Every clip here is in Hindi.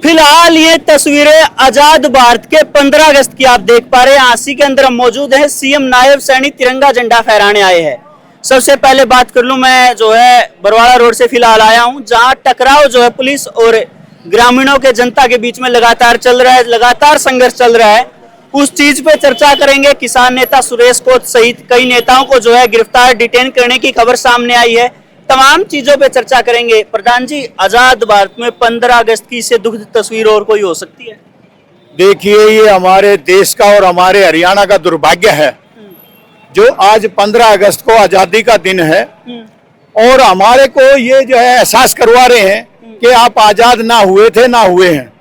फिलहाल ये तस्वीरें आजाद भारत के 15 अगस्त की आप देख पा रहे हैं। आसी के अंदर हम मौजूद हैं। सीएम नायब सैनिक तिरंगा झंडा फहराने आए हैं। सबसे पहले बात कर लूं, मैं जो है बरवाड़ा रोड से फिलहाल आया हूं, जहां टकराव जो है पुलिस और ग्रामीणों के जनता के बीच में लगातार चल रहा है, लगातार संघर्ष चल रहा है। उस चीज पे चर्चा करेंगे। किसान नेता सुरेश कोच सहित कई नेताओं को जो है गिरफ्तार डिटेन करने की खबर सामने आई है। तमाम चीजों पे चर्चा करेंगे। प्रधान जी, आजाद भारत में 15 अगस्त की इससे दुखद तस्वीर और कोई हो सकती है? देखिए, ये हमारे देश का और हमारे हरियाणा का दुर्भाग्य है जो आज 15 अगस्त को आजादी का दिन है और हमारे को ये जो है एहसास करवा रहे हैं कि आप आजाद ना हुए थे, ना हुए हैं,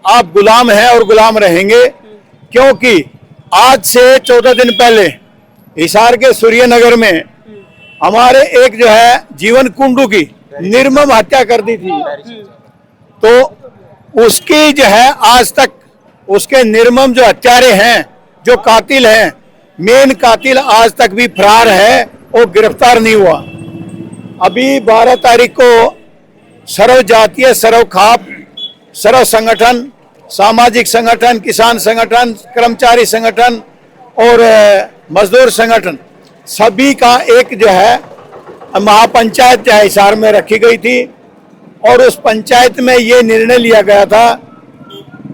आप गुलाम हैं और गुलाम रहेंगे। क्योंकि आज से 14 दिन पहले हिसार के सूर्यनगर में हमारे एक जो है जीवन कुंडू की निर्मम हत्या कर दी थी, तो उसकी जो है आज तक उसके निर्मम जो हत्यारे हैं, जो कातिल हैं, मेन कातिल आज तक भी फरार है और गिरफ्तार नहीं हुआ। अभी 12 तारीख को सर्व जातीय, सर्व खाप, सर्व संगठन, सामाजिक संगठन, किसान संगठन, कर्मचारी संगठन और मजदूर संगठन सभी का एक जो है महापंचायत जो है हिसार में रखी गई थी और उस पंचायत में ये निर्णय लिया गया था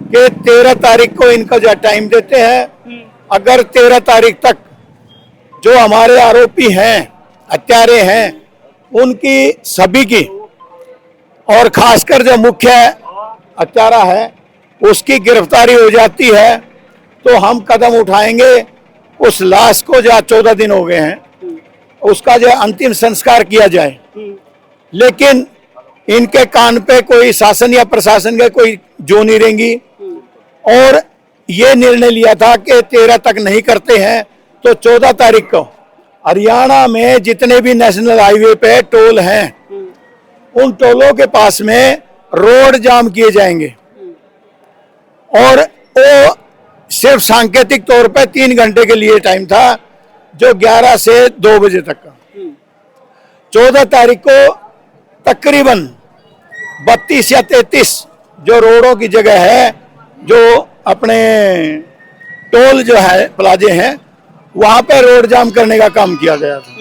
कि 13 तारीख को इनका जो टाइम देते हैं। अगर 13 तारीख तक जो हमारे आरोपी हैं, हत्यारे हैं, उनकी सभी की और खासकर जो मुख्य हत्यारा है उसकी गिरफ्तारी हो जाती है तो हम कदम उठाएंगे। उस लाश को जो 14 दिन हो गए हैं उसका जो अंतिम संस्कार किया जाए। लेकिन इनके कान पे कोई शासन या प्रशासन का कोई जो नहीं रहेंगी और ये निर्णय लिया था कि 13 तक नहीं करते हैं तो 14 तारीख को हरियाणा में जितने भी नेशनल हाईवे पे टोल हैं उन टोलों के पास में रोड जाम किए जाएंगे और वो सिर्फ सांकेतिक तौर पे 3 घंटे के लिए टाइम था, जो 11 से 2 बजे तक का। 14 तारीख को तकरीबन 32 या 33 जो रोडों की जगह है, जो अपने टोल जो है प्लाजे हैं, वहां पे रोड जाम करने का काम किया गया था,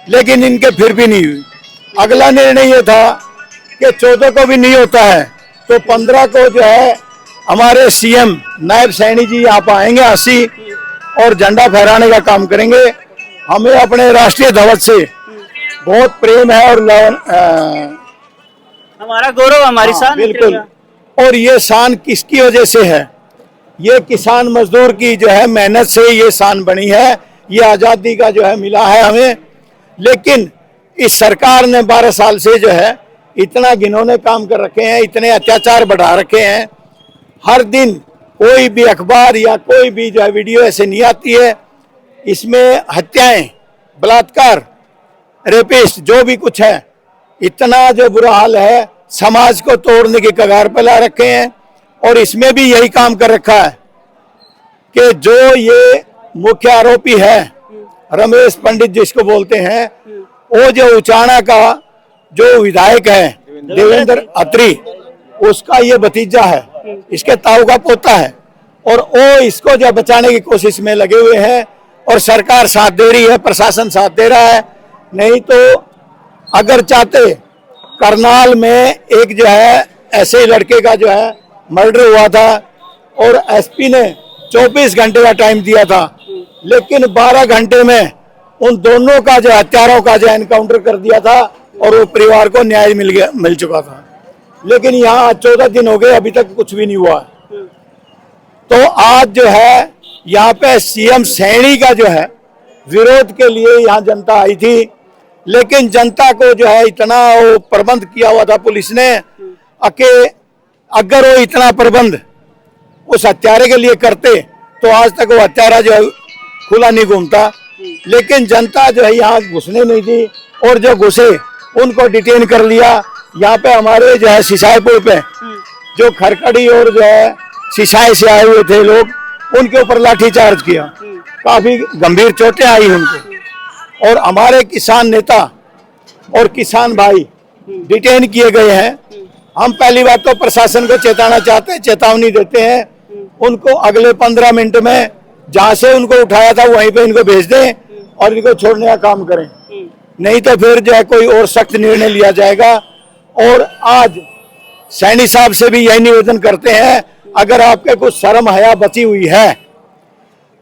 लेकिन इनके फिर भी नहीं हुई। अगला निर्णय ये था कि 14 को भी नहीं होता है तो 15 को जो है हमारे सीएम नायब सैनी जी यहाँ पर आएंगे आसी और झंडा फहराने का काम करेंगे। हमें अपने राष्ट्रीय ध्वज से बहुत प्रेम है और हमारा गौरव, हमारी शान। बिल्कुल। और ये शान किसकी वजह से है? ये किसान मजदूर की जो है मेहनत से ये शान बनी है, ये आजादी का जो है मिला है हमें। लेकिन इस सरकार ने 12 साल से जो है इतना घिनौने काम कर रखे हैं, इतने अत्याचार बढ़ा रखे हैं। हर दिन कोई भी अखबार या कोई भी जो है वीडियो ऐसे नहीं आती है, इसमें हत्याएं, बलात्कार, रेपिस्ट, जो भी कुछ है, इतना जो बुरा हाल है, समाज को तोड़ने की कगार पर ला रखे हैं। और इसमें भी यही काम कर रखा है कि जो ये मुख्य आरोपी है रमेश पंडित जिसको बोलते हैं, वो जो उचाना का जो विधायक है देवेंद्र अत्री, उसका ये भतीजा है, इसके ताऊ का पोता है और वो इसको जो बचाने की कोशिश में लगे हुए हैं और सरकार साथ दे रही है, प्रशासन साथ दे रहा है। नहीं तो अगर चाहते, करनाल में एक जो है ऐसे ही लड़के का जो है मर्डर हुआ था और एसपी ने 24 घंटे का टाइम दिया था, लेकिन 12 घंटे में उन दोनों का जो हत्यारों का जो एनकाउंटर कर दिया था और वो परिवार को न्याय मिल चुका था। लेकिन यहाँ 14 दिन हो गए, अभी तक कुछ भी नहीं हुआ। तो आज जो है यहाँ पे सीएम सैनी का जो है विरोध के लिए यहाँ जनता आई थी, लेकिन जनता को जो है इतना वो प्रबंध किया हुआ था पुलिस ने कि अगर वो इतना प्रबंध उस हत्यारे के लिए करते तो आज तक वो हत्यारा जो है खुला नहीं घूमता। लेकिन जनता जो है यहाँ घुसने नहीं दी और जो घुसे उनको डिटेन कर लिया। यहाँ पे हमारे जो है सिसाईपुर पे जो खरकड़ी और जो है सिसाई से आए हुए थे लोग, उनके ऊपर लाठीचार्ज किया, काफी गंभीर चोटें आई उनको। और हमारे किसान नेता और किसान भाई डिटेन किए गए हैं हम पहली बात तो प्रशासन को चेताना चाहते हैं, चेतावनी देते हैं उनको अगले 15 मिनट में जहां से उनको उठाया था वहीं पे इनको भेज दें और इनको छोड़ने का काम करें, नहीं तो फिर जो है कोई और सख्त निर्णय लिया जाएगा। और आज सैनी साहब से भी यही निवेदन करते हैं, अगर आपके कुछ शर्म हया बची हुई है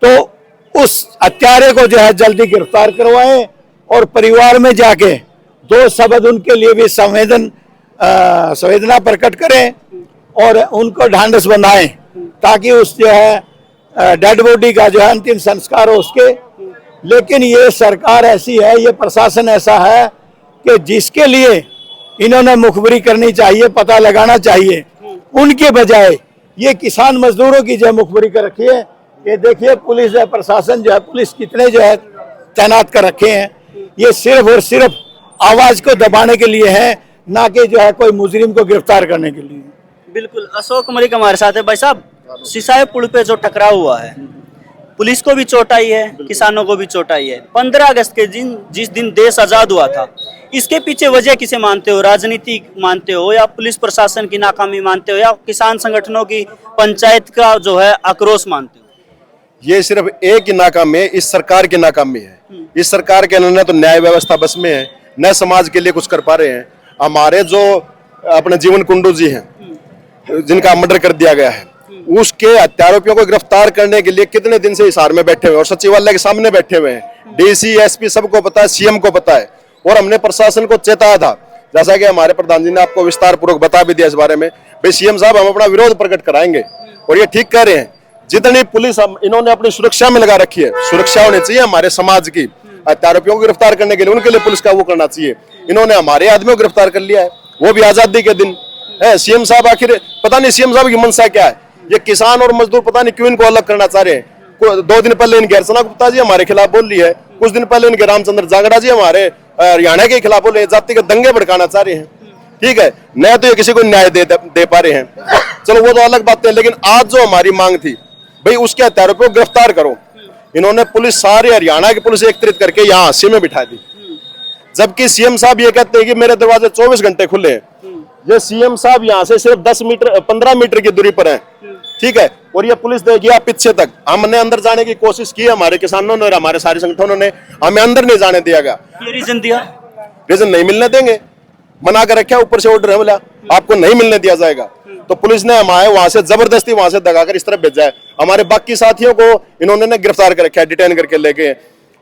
तो उस हत्यारे को जो है जल्दी गिरफ्तार करवाएं और परिवार में जाके 2 शब्द उनके लिए भी संवेदना प्रकट करें और उनको ढांढस बंधाएं ताकि उस जो है डेड बॉडी का जो है अंतिम संस्कार हो उसके। लेकिन ये सरकार ऐसी है, ये प्रशासन ऐसा है कि जिसके लिए इन्होंने मुखबिरी करनी चाहिए, पता लगाना चाहिए, उनके बजाय ये किसान मजदूरों की जो मुखबिरी कर रखी है। ये देखिए पुलिस है, प्रशासन जो है, पुलिस कितने जो है तैनात कर रखे हैं, ये सिर्फ और सिर्फ आवाज को दबाने के लिए है, ना कि जो है कोई मुजरिम को गिरफ्तार करने के लिए। बिल्कुल, अशोक मलिक हमारे साथ है। भाई साहब, सिसाई पुल पे जो टकराव हुआ है, पुलिस को भी चोट आई है, किसानों को भी चोट आई है। 15 अगस्त के दिन, जिस दिन देश आजाद हुआ था, इसके पीछे वजह किसे मानते हो? राजनीति मानते हो या पुलिस प्रशासन की नाकामी मानते हो या किसान संगठनों की पंचायत का जो है आक्रोश मानते हो? ये सिर्फ एक ही नाकामी है, इस सरकार की नाकामी है। इस सरकार के न तो न्याय व्यवस्था बस में है, न समाज के लिए कुछ कर पा रहे हैं। हमारे जो अपने जीवन कुंडू जी हैं, जिनका मर्डर कर दिया गया है, उसके हत्यारोपियों को गिरफ्तार करने के लिए कितने दिन से हिसार में बैठे हुए हैं और सचिवालय के सामने बैठे हुए हैं। डीसी, एसपी सबको पता है, सीएम को पता है। और हमने प्रशासन को चेताया था, जैसा कि हमारे प्रधान जी ने आपको विस्तार पूर्वक बता भी दिया इस बारे में। भाई सीएम साहब, हम अपना विरोध प्रकट कराएंगे और ये ठीक कह रहे हैं। जितनी पुलिस इन्होंने अपनी सुरक्षा में लगा रखी है, सुरक्षा होनी चाहिए हमारे समाज की। हत्यारोपियों को गिरफ्तार करने के लिए उनके लिए पुलिस का वो करना चाहिए। इन्होंने हमारे आदमियों को गिरफ्तार कर लिया है, वो भी आजादी के दिन है। सीएम साहब आखिर पता नहीं सीएम साहब की मंशा क्या है? ये किसान और मजदूर पता नहीं क्यों इनको अलग करना चाह रहे हैं। 2 दिन पहले इनके अर्चना गुप्ता जी हमारे खिलाफ बोल रही है, कुछ दिन पहले इनके रामचंद्र जांगड़ा जी हमारे हरियाणा के खिलाफ बोल रहे हैं, जाति के दंगे भड़काना चाह रहे हैं। ठीक है, न तो ये किसी को न्याय दे पा रहे हैं, चलो वो तो अलग बात है। लेकिन आज जो हमारी मांग थी, भाई उसके हत्यारों को गिरफ्तार करो, इन्होंने पुलिस सारे हरियाणा की पुलिस एकत्रित करके यहाँ हांसी में बिठा दी। जबकि सीएम साहब ये कहते हैं कि मेरे दरवाजे 24 घंटे खुले हैं। ये सीएम साहब यहाँ से सिर्फ 15 मीटर की दूरी पर हैं, ठीक है, और ये पुलिस देगी आप पीछे तक। हमने अंदर जाने की कोशिश की, हमारे किसानों ने और हमारे सारे संगठनों ने, हमें अंदर नहीं जाने दिया गया। रीजन दिया? रीजन नहीं मिलने देंगे, मना कर रखा, ऊपर से ऑर्डर है, बोला आपको नहीं मिलने दिया जाएगा। तो पुलिस ने हमारे वहां से जबरदस्ती वहां से दगाकर इस तरफ भेजा है। हमारे बाकी साथियों को इन्होंने गिरफ्तार कर रखा है, डिटेन करके लेके,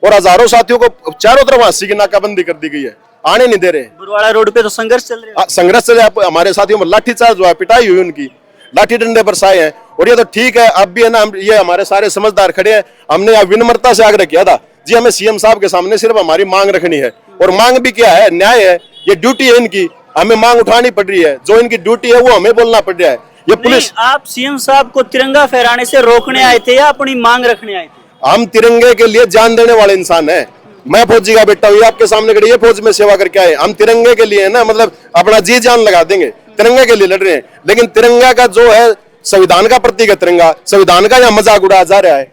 और हजारों साथियों को चारों तरफ हांसी की नाकाबंदी कर दी गई है, आने नहीं दे रहे। बरवाड़ा रोड पे तो संघर्ष चल रहा है। संघर्ष चल रहा है, हमारे साथियों में लाठीचार्ज हुआ है, पिटाई हुई उनकी, लाठी डंडे बरसाए हैं। और ये तो ठीक है, अब भी है ना, ये हमारे सारे समझदार खड़े हैं। हमने यहाँ विनम्रता से आग्रह किया था जी, हमें सीएम साहब के सामने सिर्फ हमारी मांग रखनी है, और मांग भी क्या है, न्याय है, ये ड्यूटी है इनकी, हमें मांग उठानी पड़ रही है। जो इनकी ड्यूटी है वो हमें बोलना पड़ रहा है। ये पुलिस, आप सीएम साहब को तिरंगा फहराने से रोकने आए थे या अपनी मांग रखने आए थे? हम तिरंगे के लिए जान देने वाले इंसान हैं। मैं फौजी का बेटा हूँ, आपके सामने खड़ी है, फौज में सेवा करके आए। हम तिरंगे के लिए ना, मतलब अपना जी जान लगा देंगे, तिरंगे के लिए लड़ रहे हैं। लेकिन तिरंगा का जो है, संविधान का प्रतीक है तिरंगा, संविधान का यहाँ मजाक उड़ाया जा रहा है।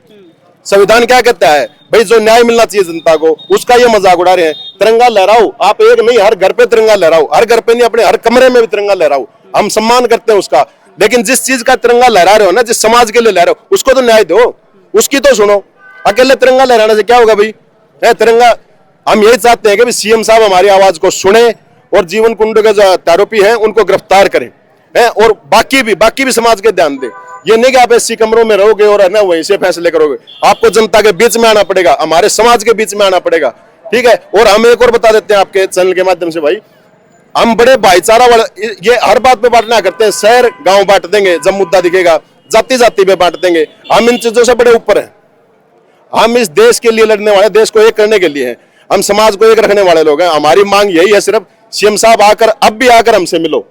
संविधान क्या कहता है भाई, जो न्याय मिलना चाहिए जनता को, उसका ये मजाक उड़ा रहे हैं। तिरंगा लहराओ, आप एक नहीं, हर घर पे तिरंगा लहराओ, हर घर पे नहीं, अपने हर कमरे में भी तिरंगा लहराओ। हम सम्मान करते हैं उसका, लेकिन जिस चीज का तिरंगा लहरा रहे हो ना, जिस समाज के लिए लहरा रहे हो, उसको तो न्याय दो, उसकी तो सुनो। अकेले तिरंगा लहराने से क्या होगा भाई? तिरंगा, हम यही चाहते हैं कि सीएम साहब हमारी आवाज को सुने और जीवन कुंड के जो आरोपी हैं उनको गिरफ्तार करें, और बाकी भी समाज के ध्यान दें। ये नहीं कि आप ऐसी कमरों में रहोगे और है ना वहीं से फैसले करोगे, आपको जनता के बीच में आना पड़ेगा, हमारे समाज के बीच में आना पड़ेगा, ठीक है। और हम एक और बता देते हैं आपके चैनल के माध्यम से, भाई हम बड़े भाईचारा वाले, ये हर बात पे बांटना करते हैं, शहर गांव बांट देंगे जब मुद्दा दिखेगा, जाति पे बांट देंगे। हम इन चीजों से बड़े ऊपर हैं। हम इस देश के लिए लड़ने वाले, देश को एक करने के लिए हैं, हम समाज को एक रखने वाले लोग हैं। हमारी मांग यही है सिर्फ, सीएम साहब आकर, अब भी आकर हमसे मिलो,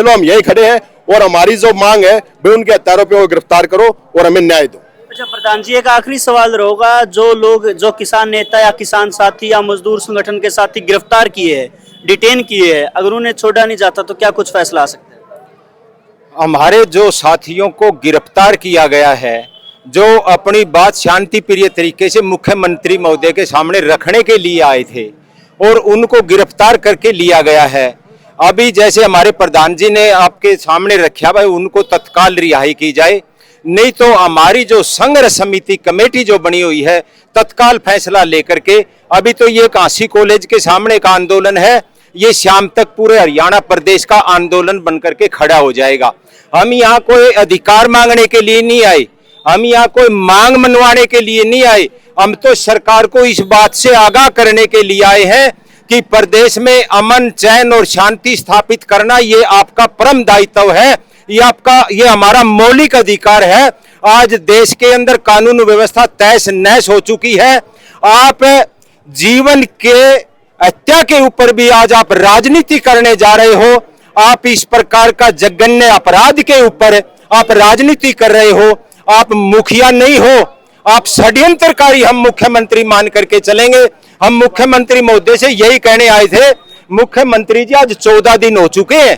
हम यही खड़े हैं। और हमारी जो मांग है भाई, उनके हत्यारोपियों को गिरफ्तार करो और हमें न्याय दो। अच्छा प्रधान जी, एक आखिरी सवाल रहेगा, जो लोग, जो किसान नेता या किसान साथी या मजदूर संगठन के साथी गिरफ्तार किए हैं, डिटेन किए हैं, अगर उन्हें छोड़ा नहीं जाता तो क्या कुछ फैसला आ सकता है? हमारे जो साथियों को गिरफ्तार किया गया है, जो अपनी बात शांति प्रिय तरीके से मुख्यमंत्री महोदय के सामने रखने के लिए आए थे और उनको गिरफ्तार करके लिया गया है। अभी जैसे हमारे प्रधान जी ने आपके सामने रखा भाई, उनको तत्काल रिहाई की जाए, नहीं तो हमारी जो संघर्ष समिति कमेटी जो बनी हुई है तत्काल फैसला लेकर के, अभी तो ये काशी कॉलेज के सामने का आंदोलन है, ये शाम तक पूरे हरियाणा प्रदेश का आंदोलन बनकर के खड़ा हो जाएगा। हम यहाँ कोई अधिकार मांगने के लिए नहीं आए, हम यहाँ कोई मांग मनवाने के लिए नहीं आए, हम तो सरकार को इस बात से आगाह करने के लिए आए हैं कि प्रदेश में अमन चैन और शांति स्थापित करना ये आपका परम दायित्व है, ये हमारा मौलिक अधिकार है। आज देश के अंदर कानून व्यवस्था तहस नहस हो चुकी है। आप जीवन के हत्या के ऊपर भी आज आप राजनीति करने जा रहे हो। आप इस प्रकार का जघन्य अपराध के ऊपर आप राजनीति कर रहे हो। आप मुखिया नहीं हो, आप षड्यंत्रकारी हम मुख्यमंत्री मान करके चलेंगे। हम मुख्यमंत्री महोदय से यही कहने आए थे, मुख्यमंत्री जी आज 14 दिन हो चुके हैं,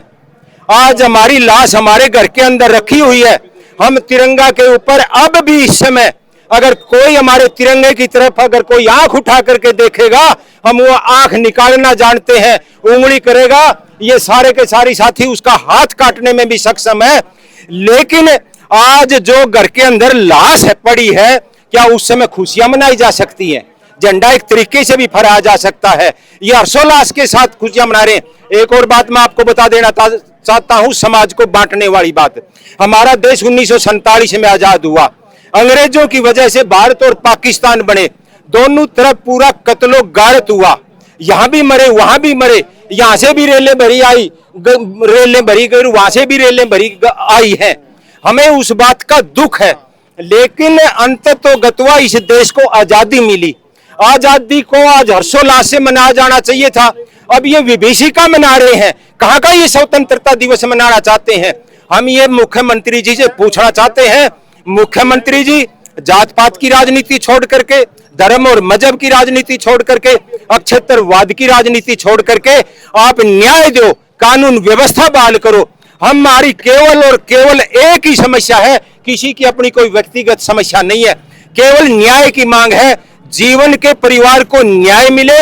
आज हमारी लाश हमारे घर के अंदर रखी हुई है। हम तिरंगा के ऊपर अब भी इस समय अगर कोई हमारे तिरंगे की तरफ अगर कोई आंख उठा करके देखेगा, हम वो आंख निकालना जानते हैं, उंगली करेगा, ये सारे के सारे साथी उसका हाथ काटने में भी सक्षम है। लेकिन आज जो घर के अंदर लाश है पड़ी है, क्या उस समय खुशियां मनाई जा सकती हैं? झंडा एक तरीके से भी फहराया जा सकता है। ये हर्षोल्लास के साथ खुशियां मना रहे हैं। एक और बात मैं आपको बता देना चाहता हूं, समाज को बांटने वाली बात। हमारा देश 1947 में आजाद हुआ, अंग्रेजों की वजह से भारत और पाकिस्तान बने, दोनों तरफ पूरा कत्लो गारत हुआ, यहां भी मरे वहां भी मरे, यहां से भी रेलें भरी आई, रेलें भरी गई, वहां से भी रेलें भरी आई है। हमें उस बात का दुख है, लेकिन अंततः गत्वा इस देश को आजादी मिली। आजादी को आज हर्षोल्लास से मनाया जाना चाहिए था, अब ये विभीषिका मना रहे हैं। कहां का ये स्वतंत्रता दिवस मनाना चाहते हैं? हम ये मुख्यमंत्री जी से पूछना चाहते हैं, मुख्यमंत्री जी जात पात की राजनीति छोड़ करके, धर्म और मजहब की राजनीति छोड़ करके, अक्षत्रवाद की राजनीति छोड़ करके आप न्याय दो, कानून व्यवस्था बहाल करो। हमारी केवल और केवल एक ही समस्या है, किसी की अपनी कोई व्यक्तिगत समस्या नहीं है, केवल न्याय की मांग है, जीवन के परिवार को न्याय मिले।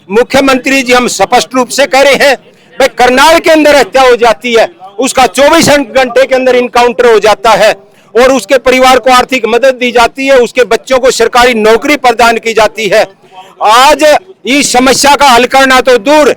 मुख्यमंत्री जी हम स्पष्ट रूप से कह रहे हैं, भाई करनाल के अंदर हत्या हो जाती है, उसका 24 घंटे के अंदर इनकाउंटर हो जाता है और उसके परिवार को आर्थिक मदद दी जाती है, उसके बच्चों को सरकारी नौकरी प्रदान की जाती है। आज इस समस्या का हल करना तो दूर,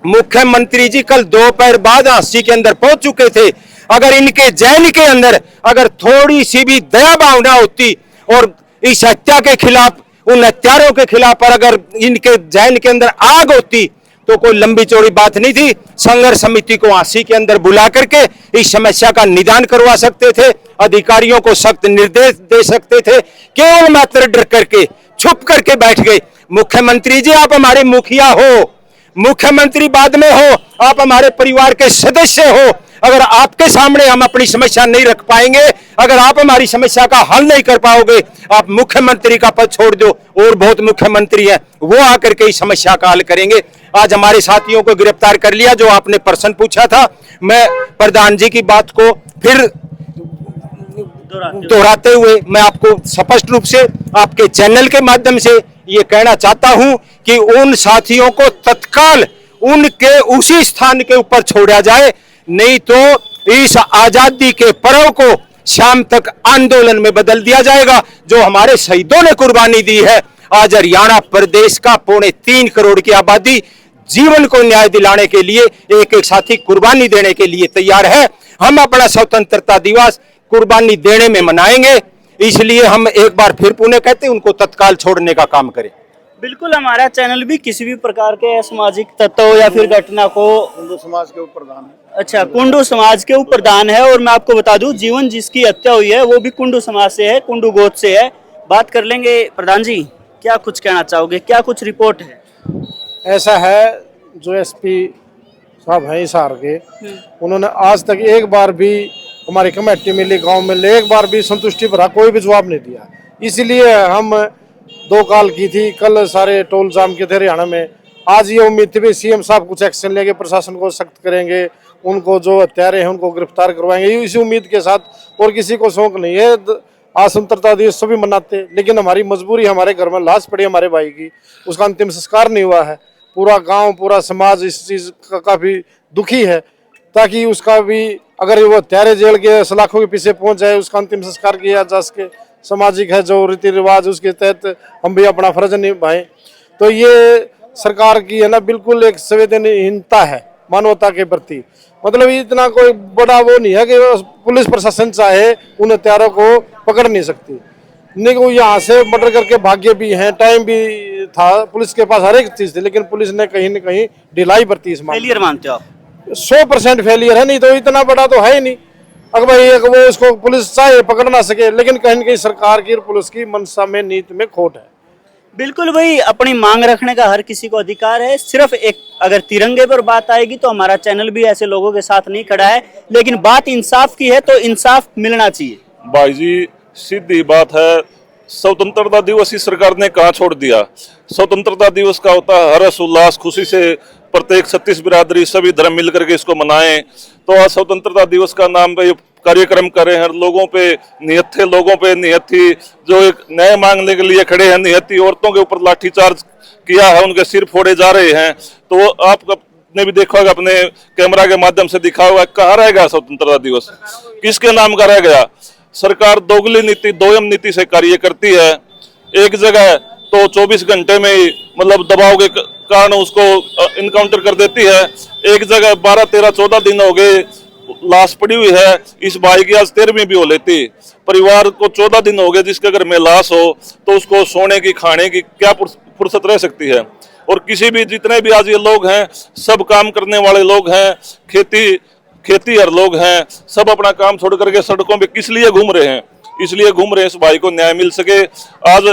मुख्यमंत्री जी कल दोपहर बाद झांसी के अंदर पहुंच चुके थे। अगर इनके जैन के अंदर अगर थोड़ी सी भी दया भावना होती और इस हत्या के खिलाफ, उन हत्यारों के खिलाफ पर अगर इनके जैन के अंदर आग होती तो कोई लंबी चौड़ी बात नहीं थी। संघर्ष समिति को झांसी के अंदर बुला करके इस समस्या का निदान करवा सकते थे, अधिकारियों को सख्त निर्देश दे सकते थे। केवल मात्र डर करके छुप करके बैठ गए। मुख्यमंत्री जी आप हमारे मुखिया हो, मुख्यमंत्री बाद में हो, आप हमारे परिवार के सदस्य हो। अगर आपके सामने हम अपनी समस्या नहीं रख पाएंगे, अगर आप हमारी समस्या का हल नहीं कर पाओगे, आप मुख्यमंत्री का पद छोड़ दो, और बहुत मुख्यमंत्री हैं वो आकर के इस समस्या का हल करेंगे। आज हमारे साथियों को गिरफ्तार कर लिया, जो आपने प्रश्न पूछा था। मैं प्रधान जी की बात को फिर दोहराते हुए मैं आपको स्पष्ट रूप से आपके चैनल के माध्यम से ये कहना चाहता हूं कि उन साथियों को तत्काल उनके उसी स्थान के ऊपर छोड़ा जाए, नहीं तो इस आजादी के पर्व को शाम तक आंदोलन में बदल दिया जाएगा। जो हमारे शहीदों ने कुर्बानी दी है, आज हरियाणा प्रदेश का 3.25 करोड़ की आबादी जीवन को न्याय दिलाने के लिए एक एक साथी कुर्बानी देने के लिए तैयार है। हम अपना स्वतंत्रता दिवस कुर्बानी देने में मनाएंगे, इसलिए हम एक बार फिर पुनः कहते हैं उनको तत्काल छोड़ने का काम करें। बिल्कुल, हमारा चैनल भी किसी भी प्रकार के असामाजिक तत्व या फिर घटना को हिंदू समाज के ऊपर दान है। अच्छा, कुंडू समाज के ऊपर दान है। और मैं आपको बता दूं, जीवन जिसकी हत्या हुई है वो भी कुंडू समाज से है, कुंडू गोत्र से है। बात कर लेंगे। प्रधान जी क्या कुछ कहना चाहोगे, क्या कुछ रिपोर्ट है? ऐसा है, जो एसपी साहब हैं हिसार के, उन्होंने आज तक एक बार भी हमारी कमेटी मिली, गांव में एक बार भी संतुष्टि भरा कोई भी जवाब नहीं दिया। इसीलिए हम 2 कॉल की थी, कल सारे टोल जाम के थे हरियाणा में। आज ये उम्मीद थी सीएम साहब कुछ एक्शन लेके प्रशासन को सख्त करेंगे, उनको जो हत्यारे हैं उनको गिरफ्तार करवाएंगे, इसी उम्मीद के साथ। और किसी को शौक नहीं है, आज स्वतंत्रता दिवस सभी मनाते, लेकिन हमारी मजबूरी, हमारे घर में लाश पड़ी हमारे भाई की, उसका अंतिम संस्कार नहीं हुआ है। पूरा गांव, पूरा समाज इस चीज का काफी दुखी है, ताकि उसका भी अगर वो हत्यारे जेल के सलाखों के पीछे पहुंच जाए, उसका अंतिम संस्कार किया जा सके। सामाजिक है जो रीति रिवाज, उसके तहत हम भी अपना फर्ज निभाएं। तो ये सरकार की है ना बिल्कुल एक संवेदनहीनता है मानवता के प्रति। मतलब इतना कोई बड़ा वो नहीं है कि पुलिस प्रशासन चाहे उन हत्यारों को पकड़ नहीं सकती। नहीं, वो यहाँ से मर्डर करके भाग्य भी हैं, टाइम भी था, पुलिस के पास हर एक चीज थी, लेकिन पुलिस ने कहीं न कहीं ढिलाई बरती इस मामले। फेलियर मानते हो आप? 100% फेलियर है, नहीं तो इतना बड़ा तो है ही नहीं। अगर भाई एक वो उसको पुलिस चाहे पकड़ ना सके, लेकिन कहीं न कहीं सरकार की और पुलिस की मनसा में, नीति में खोट है। बिल्कुल भाई, अपनी मांग रखने का हर किसी को अधिकार है। सिर्फ एक अगर तिरंगे पर बात आएगी तो हमारा चैनल भी ऐसे लोगों के साथ नहीं खड़ा है, लेकिन बात इंसाफ की है तो इंसाफ मिलना चाहिए। भाई जी, सीधी बात है, स्वतंत्रता दिवस इस सरकार ने कहाँ छोड़ दिया। स्वतंत्रता दिवस का होता है हर्ष उल्लास, खुशी से प्रत्येक 36 बिरादरी सभी धर्म मिलकर के इसको मनाएं। तो आज स्वतंत्रता दिवस का नाम पे कार्यक्रम कर रहे हैं, लोगों पे नियत थे, लोगों पे नियत थी, जो एक न्याय मांगने के लिए खड़े हैं, नियति औरतों के ऊपर लाठीचार्ज किया है, उनके सिर फोड़े जा रहे हैं। तो आप ने भी देखा होगा, अपने कैमरा के माध्यम से दिखा होगा, कहाँ रह गया स्वतंत्रता दिवस, किसके नाम का रह गया। सरकार दोगली नीति, दोयम नीति से कार्य करती है। एक जगह तो 24 घंटे में ही मतलब दबाव के कारण उसको इनकाउंटर कर देती है, एक जगह 12, 13, 14 दिन हो गए लाश पड़ी हुई है। इस भाई की आज 13वीं भी हो लेती। परिवार को 14 दिन हो गए जिसके घर में लाश हो तो उसको सोने की, खाने की क्या फुर्सत रह सकती है। और किसी भी, जितने भी आज ये लोग हैं, सब काम करने वाले लोग हैं, खेती हर लोग हैं, सब अपना काम छोड़ करके सड़कों पे किस लिए घूम रहे हैं? इसलिए घूम रहे हैं इस भाई को न्याय मिल सके। आज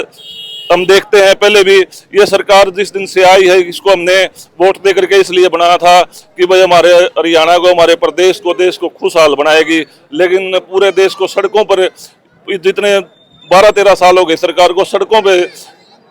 हम देखते हैं, पहले भी ये सरकार जिस दिन से आई है, इसको हमने वोट दे करके इसलिए बनाया था कि भाई हमारे हरियाणा को, हमारे प्रदेश को, देश को खुशहाल बनाएगी। लेकिन पूरे देश को सड़कों पर, जितने 12-13 साल हो गए सरकार को सड़कों पे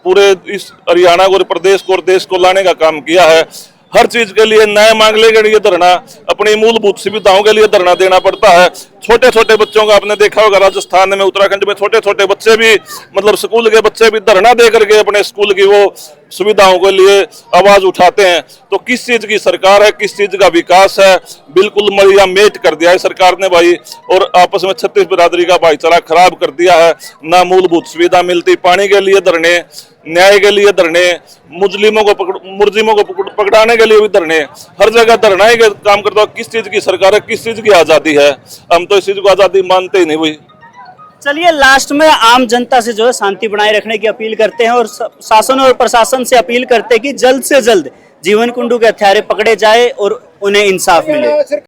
पूरे इस हरियाणा को, प्रदेश को और देश को लाने का काम किया है। हर चीज के लिए न्याय मांगने के लिए धरना, अपनी मूलभूत सुविधाओं के लिए धरना देना पड़ता है। छोटे छोटे बच्चों का आपने देखा होगा, राजस्थान में, उत्तराखंड में छोटे छोटे बच्चे भी, मतलब स्कूल के बच्चे भी धरना दे करके अपने स्कूल की वो सुविधाओं के लिए आवाज उठाते हैं। तो किस चीज की सरकार है, किस चीज का विकास है? बिल्कुल मरिया मेट कर दिया है सरकार ने भाई, और आपस में 36 बिरादरी का भाईचारा खराब कर दिया है। ना मूलभूत सुविधा मिलती, पानी के लिए धरने, न्याय के लिए धरने, मुजरिमों को पकड़ाने के लिए भी धरने, हर जगह धरना ही काम करता। किस चीज की सरकार है, किस चीज की आजादी है? हम तो इस चीज को आजादी मानते ही नहीं भाई। चलिए, लास्ट में आम जनता से जो है शांति बनाए रखने की अपील करते हैं और शासन और प्रशासन से अपील करते हैं कि जल्द से जल्द जीवन कुंडू के हत्यारे पकड़े जाए और उन्हें इंसाफ मिले।